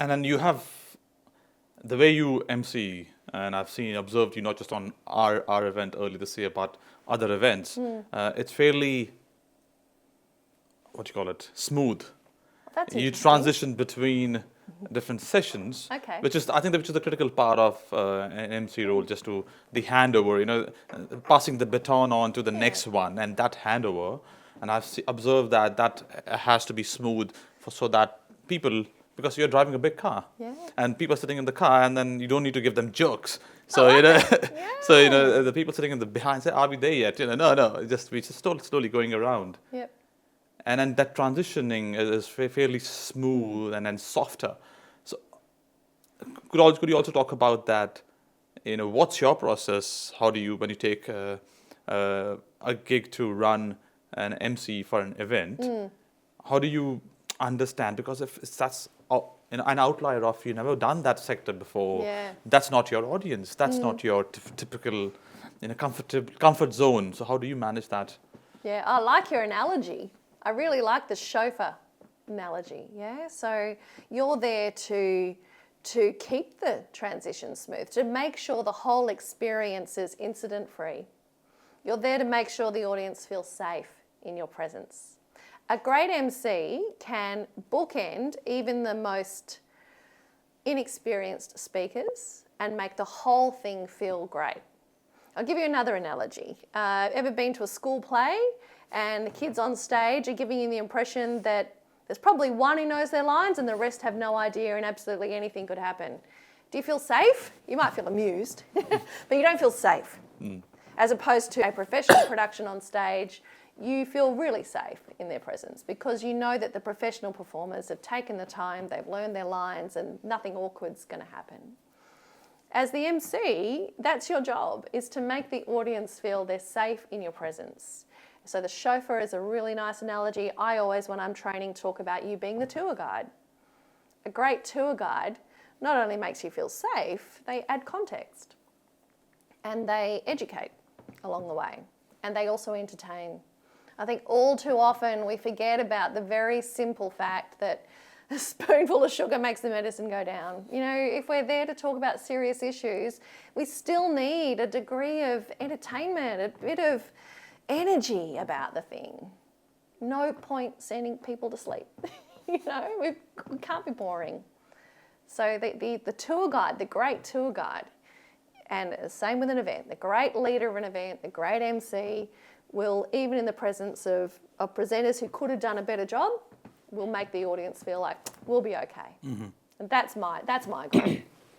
And then you have the way you MC, and I've observed you not just on our event early this year, but other events. It's fairly, what do you call it, smooth. That's You interesting. transition between different sessions, Okay. which is, I think, which is the critical part of an MC role, just to the handover, passing the baton on to the next one, and that handover. And I've observed that has to be smooth so that people, because you're driving a big car, and people are sitting in the car, and then you don't need to give them jokes. So so the people sitting in the behind say, "Are we there yet?" No, we're just slowly going around. Yep. And then that transitioning is fairly smooth and then softer. So could you also talk about that? What's your process? How do you, when you take a gig to run an MC for an event, how do you understand? Because if that's an outlier of you never done that sector before, that's not your audience. That's not your typical comfort zone. So how do you manage that? Yeah, I like your analogy. I really like the chauffeur analogy, So you're there to keep the transition smooth, to make sure the whole experience is incident-free. You're there to make sure the audience feels safe in your presence. A great MC can bookend even the most inexperienced speakers and make the whole thing feel great. I'll give you another analogy. Ever been to a school play and the kids on stage are giving you the impression that there's probably one who knows their lines and the rest have no idea and absolutely anything could happen? Do you feel safe? You might feel amused, but you don't feel safe. As opposed to a professional production on stage, you feel really safe in their presence because you know that the professional performers have taken the time, they've learned their lines, and nothing awkward's going to happen. As the MC, that's your job, is to make the audience feel they're safe in your presence. So the chauffeur is a really nice analogy. I always, when I'm training, talk about you being the tour guide. A great tour guide not only makes you feel safe, they add context and they educate along the way, and they also entertain. I think all too often we forget about the very simple fact that a spoonful of sugar makes the medicine go down. If we're there to talk about serious issues, we still need a degree of entertainment, a bit of energy about the thing. No point sending people to sleep. We can't be boring. So the tour guide, the great tour guide, and same with an event, the great leader of an event, the great MC, will, even in the presence of presenters who could have done a better job, will make the audience feel like we'll be okay. And that's my goal.